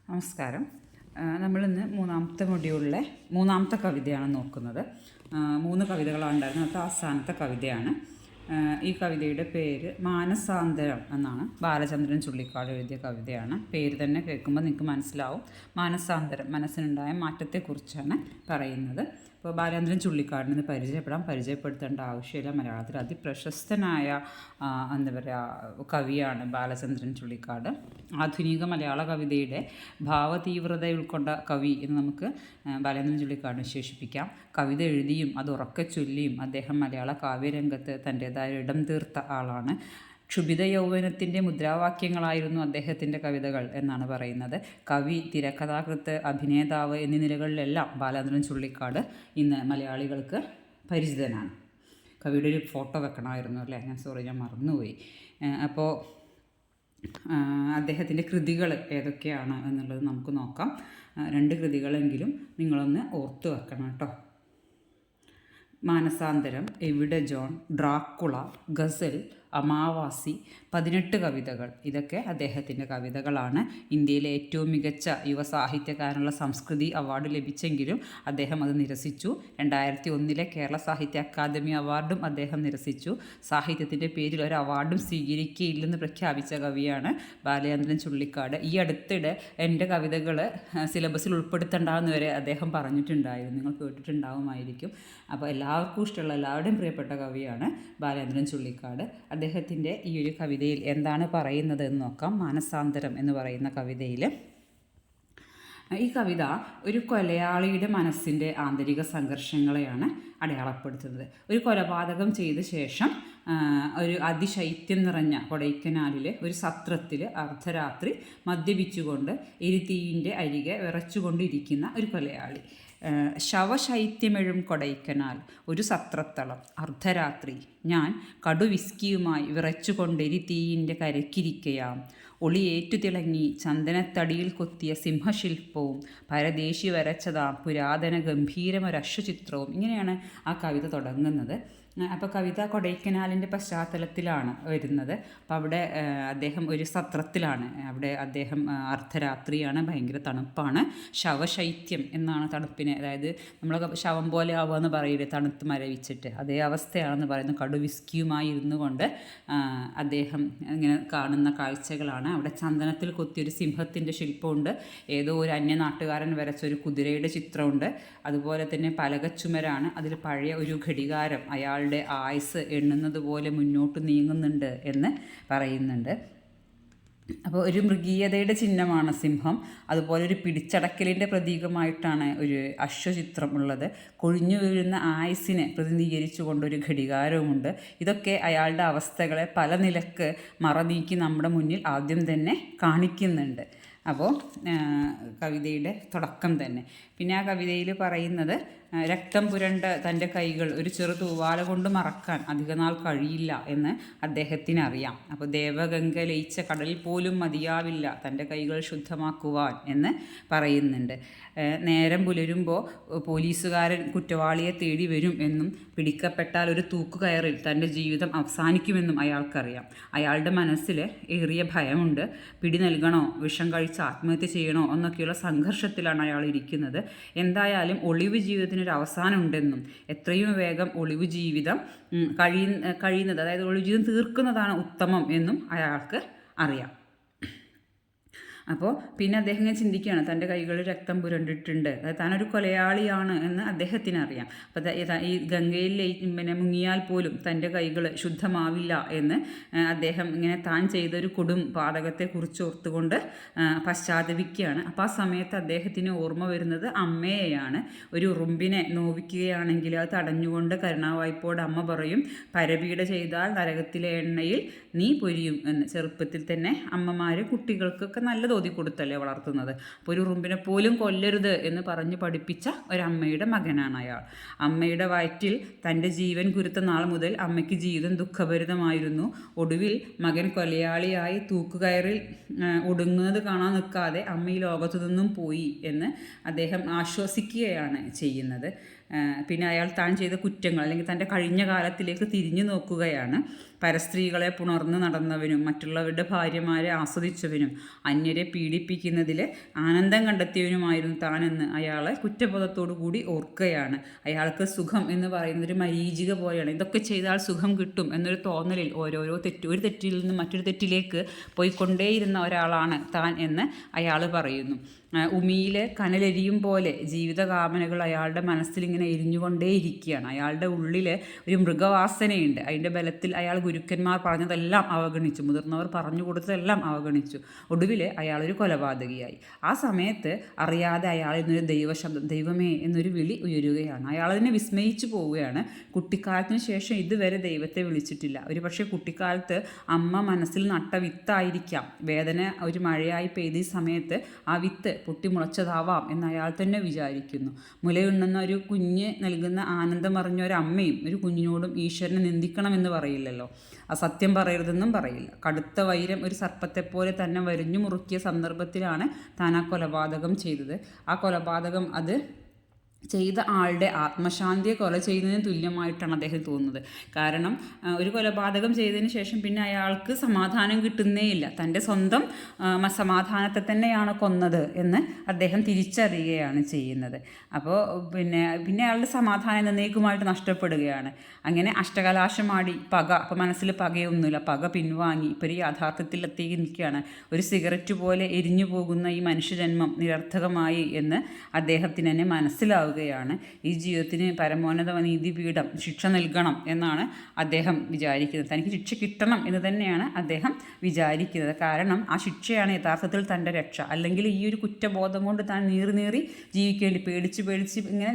നമസ്കാരം. നമ്മളിന്ന് മൂന്നാമത്തെ മൊഡ്യൂളിലെ മൂന്നാമത്തെ കവിതയാണ് നോക്കുന്നത്. 3 കവിതകളാണ് ഉണ്ടായിരുന്നത്. അത് അവസാനത്തെ കവിതയാണ്. ഈ കവിതയുടെ പേര് മാനസാന്തരം എന്നാണ്. ബാലചന്ദ്രൻ ചുള്ളിക്കാട് എഴുതിയ കവിതയാണ്. പേര് തന്നെ കേൾക്കുമ്പോൾ നിങ്ങൾക്ക് മനസ്സിലാവും. മാനസാന്തരം, മനസ്സിനുണ്ടായ മാറ്റത്തെക്കുറിച്ചാണ് പറയുന്നത്. ഇപ്പോൾ ബാലചന്ദ്രൻ ചുള്ളിക്കാടിന് പരിചയപ്പെടുത്തേണ്ട ആവശ്യമില്ല. മലയാളത്തിൽ അതിപ്രശസ്തനായ എന്താ പറയുക കവിയാണ് ബാലചന്ദ്രൻ ചുള്ളിക്കാട്. ആധുനിക മലയാള കവിതയുടെ ഭാവതീവ്രത ഉൾക്കൊണ്ട കവി എന്ന് നമുക്ക് ബാലചന്ദ്രൻ ചുള്ളിക്കാടിനെ വിശേഷിപ്പിക്കാം. കവിത എഴുതിയും അത് ഉറക്കെ ചൊല്ലിയും അദ്ദേഹം മലയാള കാവ്യരംഗത്ത് തൻ്റേതായ ഇടം തീർത്ത ആളാണ്. ക്ഷുഭിത യൗവനത്തിൻ്റെ മുദ്രാവാക്യങ്ങളായിരുന്നു അദ്ദേഹത്തിൻ്റെ കവിതകൾ എന്നാണ് പറയുന്നത്. കവി, തിരക്കഥാകൃത്ത്, അഭിനേതാവ് എന്നീ നിലകളിലെല്ലാം ബാലചന്ദ്രൻ ചുള്ളിക്കാട് ഇന്ന് മലയാളികൾക്ക് പരിചിതനാണ്. കവിയുടെ ഒരു ഫോട്ടോ വെക്കണമായിരുന്നു അല്ലേ? ഞാൻ മറന്നുപോയി. അപ്പോൾ അദ്ദേഹത്തിൻ്റെ കൃതികൾ ഏതൊക്കെയാണ് എന്നുള്ളത് നമുക്ക് നോക്കാം. 2 കൃതികളെങ്കിലും നിങ്ങളൊന്ന് ഓർത്തു വെക്കണം കേട്ടോ. മാനസാന്തരം, എവിടെ ജോൺ, ഡ്രാക്കുള, ഗസൽ, അമാവാസി, 18 കവിതകൾ, ഇതൊക്കെ അദ്ദേഹത്തിൻ്റെ കവിതകളാണ്. ഇന്ത്യയിലെ ഏറ്റവും മികച്ച യുവ സാഹിത്യകാരനുള്ള സംസ്കൃതി അവാർഡ് ലഭിച്ചെങ്കിലും അദ്ദേഹം അത് നിരസിച്ചു. 2001 കേരള സാഹിത്യ അക്കാദമി അവാർഡും അദ്ദേഹം നിരസിച്ചു. സാഹിത്യത്തിൻ്റെ പേരിൽ ഒരു അവാർഡും സ്വീകരിക്കുകയില്ലെന്ന് പ്രഖ്യാപിച്ച കവിയാണ് ബാലചന്ദ്രൻ ചുള്ളിക്കാട്. ഈ അടുത്തിടെ എൻ്റെ കവിതകൾ സിലബസിൽ ഉൾപ്പെടുത്തേണ്ടാവുന്ന വരെ അദ്ദേഹം പറഞ്ഞിട്ടുണ്ടായിരുന്നു. നിങ്ങൾ കേട്ടിട്ടുണ്ടാവുമായിരിക്കും. അപ്പോൾ എല്ലാവർക്കും ഇഷ്ടമുള്ള, എല്ലാവരുടെയും പ്രിയപ്പെട്ട കവിയാണ് ബാലചന്ദ്രൻ ചുള്ളിക്കാട്. അദ്ദേഹത്തിൻ്റെ ഈ ഒരു കവിതയിൽ എന്താണ് പറയുന്നത് എന്ന് നോക്കാം. മാനസാന്തരം എന്ന് പറയുന്ന കവിതയിൽ ഈ കവിത ഒരു കൊലയാളിയുടെ മനസ്സിൻ്റെ ആന്തരിക സംഘർഷങ്ങളെയാണ് അടയാളപ്പെടുത്തുന്നത്. ഒരു കൊലപാതകം ചെയ്ത ശേഷം ഒരു അതിശൈത്യം നിറഞ്ഞ കൊടൈക്കനാലിലെ ഒരു സത്രത്തിൽ അർദ്ധരാത്രി മദ്യപിച്ചുകൊണ്ട് എരിതീയിൻ്റെ അരികെ വിറച്ചുകൊണ്ടിരിക്കുന്ന ഒരു കൊലയാളി. ശവശൈത്യമെഴും കൊടൈക്കനാൽ, ഒരു സത്രത്തളം, അർദ്ധരാത്രി, ഞാൻ കടുവിസ്കിയുമായി വിറച്ചുകൊണ്ടെരിതീയിൻ്റെ കരക്കിരിക്കയാം. ഒളിയേറ്റു തിളങ്ങി ചന്ദനത്തടിയിൽ കൊത്തിയ സിംഹശില്പവും പരദേശി വരച്ചതാം പുരാതന ഗംഭീരമൊരശ്വചിത്രവും. ഇങ്ങനെയാണ് ആ കവിത തുടങ്ങുന്നത്. അപ്പോൾ കവിത കൊടൈക്കനാലിൻ്റെ പശ്ചാത്തലത്തിലാണ് വരുന്നത്. അപ്പോൾ അവിടെ അദ്ദേഹം ഒരു സത്രത്തിലാണ്. അവിടെ അദ്ദേഹം അർദ്ധരാത്രിയാണ്, ഭയങ്കര തണുപ്പാണ്. ശവശൈത്യം എന്നാണ് തണുപ്പിനെ, അതായത് നമ്മൾ ശവം പോലെ ആവുക എന്ന് പറയില്ലേ, തണുത്ത് മരവിച്ചിട്ട്, അതേ അവസ്ഥയാണെന്ന് പറയുന്നു. കടുവിസ്കിയുമായി ഇരുന്നു കൊണ്ട് അദ്ദേഹം ഇങ്ങനെ കാണുന്ന കാഴ്ചകളാണ്. അവിടെ ചന്ദനത്തിൽ കൊത്തിയൊരു സിംഹത്തിൻ്റെ ശില്പമുണ്ട്. ഏതോ ഒരു അന്യനാട്ടുകാരൻ വരച്ചൊരു കുതിരയുടെ ചിത്രമുണ്ട്. അതുപോലെ തന്നെ പലകച്ചുമരാണ്. അതിൽ പഴയ ഒരു ഘടികാരം അയാളുടെ ആയുസ് എണ്ണുന്നത് പോലെ മുന്നോട്ട് നീങ്ങുന്നുണ്ട് എന്ന് പറയുന്നുണ്ട്. അപ്പോൾ ഒരു മൃഗീയതയുടെ ചിഹ്നമാണ് സിംഹം. അതുപോലെ ഒരു പിടിച്ചടക്കലിൻ്റെ പ്രതീകമായിട്ടാണ് ഒരു അശ്വചിത്രം ഉള്ളത്. കൊഴിഞ്ഞു വീഴുന്ന ആയുസിനെ പ്രതിനിധീകരിച്ചുകൊണ്ടൊരു ഘടികാരവുമുണ്ട്. ഇതൊക്കെ അയാളുടെ അവസ്ഥകളെ പല നിലക്ക് മറനീക്കി നമ്മുടെ മുന്നിൽ ആദ്യം തന്നെ കാണിക്കുന്നുണ്ട്. അപ്പോൾ കവിതയുടെ തുടക്കം തന്നെ. പിന്നെ ആ കവിതയിൽ പറയുന്നത്, രക്തം പുരണ്ട തൻ്റെ കൈകൾ ഒരു ചെറു തൂവാല കൊണ്ട് മറക്കാൻ അധികനാൾ കഴിയില്ല എന്ന് അദ്ദേഹത്തിനറിയാം. അപ്പോൾ ദേവഗംഗ ലയിച്ച കടലിൽ പോലും മതിയാവില്ല തൻ്റെ കൈകൾ ശുദ്ധമാക്കുവാൻ എന്ന് പറയുന്നുണ്ട്. നേരം പുലരുമ്പോൾ പോലീസുകാരൻ കുറ്റവാളിയെ തേടി വരും എന്നും പിടിക്കപ്പെട്ടാൽ ഒരു തൂക്കുകയറിൽ തൻ്റെ ജീവിതം അവസാനിക്കുമെന്നും അയാൾക്കറിയാം. അയാളുടെ മനസ്സിൽ ഏറിയ ഭയമുണ്ട്. പിടി നൽകണോ, വിഷം കഴിച്ച് ആത്മഹത്യ ചെയ്യണോ എന്നൊക്കെയുള്ള സംഘർഷത്തിലാണ് അയാൾ ഇരിക്കുന്നത്. എന്തായാലും ഒളിവ് ജീവിതത്തിനൊരു അവസാനം ഉണ്ടെന്നും എത്രയും വേഗം ഒളിവ് ജീവിതം കഴിയുന്നത്, അതായത് ഒളിവ് ജീവിതം തീർക്കുന്നതാണ് ഉത്തമം എന്നും അയാൾക്ക് അറിയാം. അപ്പോൾ പിന്നെ അദ്ദേഹം ഇങ്ങനെ ചിന്തിക്കുകയാണ്, തൻ്റെ കൈകളിൽ രക്തം പുരണ്ടിട്ടുണ്ട്, അതായത് താനൊരു കൊലയാളിയാണ് എന്ന് അദ്ദേഹത്തിന് അറിയാം. അപ്പോൾ ഈ ഗംഗയിൽ മുങ്ങിയാൽ പോലും തൻ്റെ കൈകൾ ശുദ്ധമാവില്ല എന്ന് അദ്ദേഹം ഇങ്ങനെ താൻ ചെയ്തൊരു കൊടും പാതകത്തെക്കുറിച്ച് ഓർത്തുകൊണ്ട് പശ്ചാത്തപിക്കുകയാണ്. അപ്പോൾ ആ സമയത്ത് അദ്ദേഹത്തിന് ഓർമ്മ വരുന്നത് അമ്മയെയാണ്. ഒരു ഉറുമ്പിനെ നോവിക്കുകയാണെങ്കിൽ അത് തടഞ്ഞുകൊണ്ട് കരുണാവായ്പോട് അമ്മ പറയും, പരപീഡ ചെയ്താൽ നരകത്തിലെ എണ്ണയിൽ നീ പൊരിയും എന്ന്. ചെറുപ്പത്തിൽ തന്നെ അമ്മമാർ കുട്ടികൾക്കൊക്കെ നല്ല തോതി കൊടുത്തല്ലേ വളർത്തുന്നത്. അപ്പോൾ ഒരു ഉറുമ്പിനെ പോലും കൊല്ലരുത് എന്ന് പറഞ്ഞ് പഠിപ്പിച്ച ഒരമ്മയുടെ മകനാണ് അയാൾ. അമ്മയുടെ വയറ്റിൽ തൻ്റെ ജീവൻ കുരുത്ത നാൾ മുതൽ അമ്മയ്ക്ക് ജീവിതം ദുഃഖഭരിതമായിരുന്നു. ഒടുവിൽ മകൻ കൊലയാളിയായി തൂക്കുകയറിൽ ഒടുങ്ങുന്നത് കാണാൻ നിൽക്കാതെ അമ്മ ഈ ലോകത്തു നിന്നും പോയി എന്ന് അദ്ദേഹം ആശ്വസിക്കുകയാണ് ചെയ്യുന്നത്. പിന്നെ അയാൾ താൻ ചെയ്ത കുറ്റങ്ങൾ അല്ലെങ്കിൽ തൻ്റെ കഴിഞ്ഞ കാലത്തിലേക്ക് തിരിഞ്ഞു നോക്കുകയാണ്. പരസ്ത്രീകളെ പുണർന്ന് നടന്നവനും മറ്റുള്ളവരുടെ ഭാര്യമാരെ ആസ്വദിച്ചവനും അന്യരെ പീഡിപ്പിക്കുന്നതിൽ ആനന്ദം കണ്ടെത്തിയവനുമായിരുന്നു താനെന്ന് അയാളെ കുറ്റബോധത്തോടു കൂടി ഓർക്കുകയാണ്. അയാൾക്ക് സുഖം എന്ന് പറയുന്നത് ഒരു മരീചിക പോലെയാണ്. ഇതൊക്കെ ചെയ്താൽ സുഖം കിട്ടും എന്നൊരു തോന്നലിൽ ഒരു തെറ്റിൽ നിന്ന് മറ്റൊരു തെറ്റിലേക്ക് പോയിക്കൊണ്ടേയിരുന്ന ഒരാളാണ് താൻ എന്ന് അയാൾ പറയുന്നു. ഉമിയിലെ കനലെരിയും പോലെ ജീവിതകാമനകൾ അയാളുടെ മനസ്സിലിങ്ങനെ എരിഞ്ഞുകൊണ്ടേയിരിക്കുകയാണ്. അയാളുടെ ഉള്ളിൽ ഒരു മൃഗവാസനയുണ്ട്. അതിൻ്റെ ബലത്തിൽ അയാൾ ഗുരുക്കന്മാർ പറഞ്ഞതെല്ലാം അവഗണിച്ചു, മുതിർന്നവർ പറഞ്ഞു കൊടുത്തതെല്ലാം അവഗണിച്ചു. ഒടുവിൽ അയാളൊരു കൊലപാതകിയായി. ആ സമയത്ത് അറിയാതെ അയാളിൽ നിന്നൊരു ദൈവശബ്ദം, ദൈവമേ എന്നൊരു വിളി ഉയരുകയാണ്. അയാളതിനെ വിസ്മയിച്ചു പോവുകയാണ്. കുട്ടിക്കാലത്തിന് ശേഷം ഇതുവരെ ദൈവത്തെ വിളിച്ചിട്ടില്ല. ഒരു പക്ഷേ കുട്ടിക്കാലത്ത് അമ്മ മനസ്സിൽ നട്ട വിത്തായിരിക്കാം. വേദന ഒരു മഴയായി പെയ്ത ഈ സമയത്ത് ആ വിത്ത് പൊട്ടിമുളച്ചതാവാം എന്ന് അയാൾ തന്നെ വിചാരിക്കുന്നു. മുലയുണ്ണുന്ന ഒരു കുഞ്ഞ് നൽകുന്ന ആനന്ദമറിഞ്ഞ ഒരു അമ്മയും ഒരു കുഞ്ഞിനോടും ഈശ്വരനെ നിന്ദിക്കണമെന്ന് പറയില്ലല്ലോ, അസത്യം പറയരുതെന്നും പറയില്ല. കടുത്ത വൈരം ഒരു സർപ്പത്തെപ്പോലെ തന്നെ വരിഞ്ഞു മുറുക്കിയ സന്ദർഭത്തിലാണ് താൻ ആ കൊലപാതകം ചെയ്തത്. ആ കൊലപാതകം അത് ചെയ്ത ആളുടെ ആത്മശാന്തിയെ കൊല ചെയ്യുന്നതിന് തുല്യമായിട്ടാണ് അദ്ദേഹം തോന്നുന്നത്. കാരണം ഒരു കൊലപാതകം ചെയ്തതിന് ശേഷം പിന്നെ അയാൾക്ക് സമാധാനം കിട്ടുന്നേയില്ല. തൻ്റെ സ്വന്തം സമാധാനത്തെ തന്നെയാണ് കൊന്നത് എന്ന് അദ്ദേഹം തിരിച്ചറിയുകയാണ് ചെയ്യുന്നത്. അപ്പോൾ പിന്നെ അയാളുടെ സമാധാനം എന്നേക്കുമായിട്ട് നഷ്ടപ്പെടുകയാണ്. അങ്ങനെ അഷ്ടകലാശമാടി പക, അപ്പോൾ മനസ്സിൽ പകയൊന്നുമില്ല, പക പിൻവാങ്ങി ഇപ്പോൾ ഒരു യാഥാർത്ഥ്യത്തിലെത്തി നിൽക്കുകയാണ്. ഒരു സിഗരറ്റ് പോലെ എരിഞ്ഞു പോകുന്ന ഈ മനുഷ്യജന്മം നിരർത്ഥകമായി എന്ന് അദ്ദേഹത്തിന് തന്നെ മനസ്സിലാവുക. ഈ ജീവിതത്തിന് പരമോന്നത നീതിപീഠം ശിക്ഷ നൽകണം എന്നാണ് അദ്ദേഹം വിചാരിക്കുന്നത്. തനിക്ക് ശിക്ഷ കിട്ടണം എന്ന് തന്നെയാണ് അദ്ദേഹം വിചാരിക്കുന്നത്. കാരണം ആ ശിക്ഷയാണ് യഥാർത്ഥത്തിൽ തൻ്റെ രക്ഷ. അല്ലെങ്കിൽ ഈ ഒരു കുറ്റബോധം കൊണ്ട് താൻ നീറി ജീവിക്കേണ്ടി, പേടിച്ച് ഇങ്ങനെ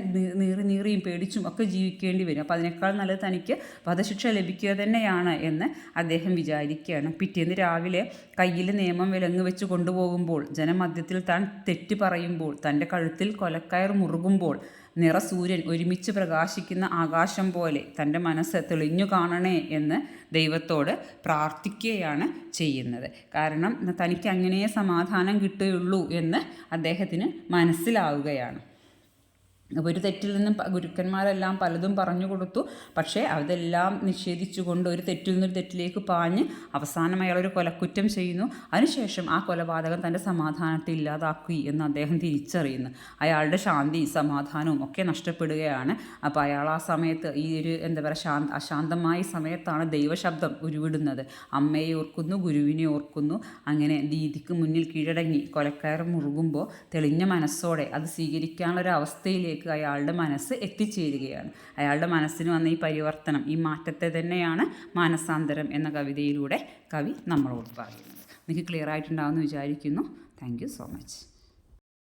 നീറിയും പേടിച്ചും ഒക്കെ ജീവിക്കേണ്ടി വരും. അപ്പോൾ അതിനേക്കാൾ നല്ലത് തനിക്ക് വധശിക്ഷ ലഭിക്കുക തന്നെയാണ് എന്ന് അദ്ദേഹം വിചാരിക്കുകയാണ്. പിറ്റേന്ന് രാവിലെ കയ്യിൽ നിയമം വിലങ്ങ് വെച്ച് കൊണ്ടുപോകുമ്പോൾ, ജനമധ്യത്തിൽ താൻ തെറ്റ് പറയുമ്പോൾ, തൻ്റെ കഴുത്തിൽ കൊലക്കയർ മുറുകുമ്പോൾ നിറസൂര്യൻ ഒരുമിച്ച് പ്രകാശിക്കുന്ന ആകാശം പോലെ തൻ്റെ മനസ്സ് തെളിഞ്ഞു കാണണേ എന്ന് ദൈവത്തോട് പ്രാർത്ഥിക്കുകയാണ് ചെയ്യുന്നത്. കാരണം തനിക്ക് അങ്ങനെ സമാധാനം കിട്ടുകയുള്ളൂ എന്ന് അദ്ദേഹത്തിന് മനസ്സിലാവുകയാണ്. അപ്പോൾ ഒരു തെറ്റിൽ നിന്നും ഗുരുക്കന്മാരെല്ലാം പലതും പറഞ്ഞു കൊടുത്തു. പക്ഷേ അതെല്ലാം നിഷേധിച്ചുകൊണ്ട് ഒരു തെറ്റിൽ നിന്നൊരു തെറ്റിലേക്ക് പാഞ്ഞ് അവസാനം അയാളൊരു കൊലക്കുറ്റം ചെയ്യുന്നു. അതിനുശേഷം ആ കൊലപാതകം തൻ്റെ സമാധാനത്തെ ഇല്ലാതാക്കി എന്ന് അദ്ദേഹം തിരിച്ചറിയുന്നു. അയാളുടെ ശാന്തി സമാധാനവും ഒക്കെ നഷ്ടപ്പെടുകയാണ്. അപ്പോൾ അയാൾ ആ സമയത്ത് ഈ ഒരു അശാന്തമായ സമയത്താണ് ദൈവശബ്ദം ഉരുവിടുന്നത്. അമ്മയെ ഓർക്കുന്നു, ഗുരുവിനെ ഓർക്കുന്നു. അങ്ങനെ നീതിക്ക് മുന്നിൽ കീഴടങ്ങി കൊലക്കയർ മുറുകുമ്പോൾ തെളിഞ്ഞ മനസ്സോടെ അത് സ്വീകരിക്കാനുള്ളൊരു അവസ്ഥയിലേക്ക് അയാളുടെ മനസ്സ് എത്തിച്ചേരുകയാണ്. അയാളുടെ മനസ്സിന് വന്ന ഈ പരിവർത്തനം, ഈ മാറ്റത്തെ തന്നെയാണ് മാനസാന്തരം എന്ന കവിതയിലൂടെ കവി നമ്മളോട് പറയുന്നത്. നിങ്ങൾക്ക് ക്ലിയർ ആയിട്ടുണ്ടാവുമെന്ന് വിചാരിക്കുന്നു. Thank you so much.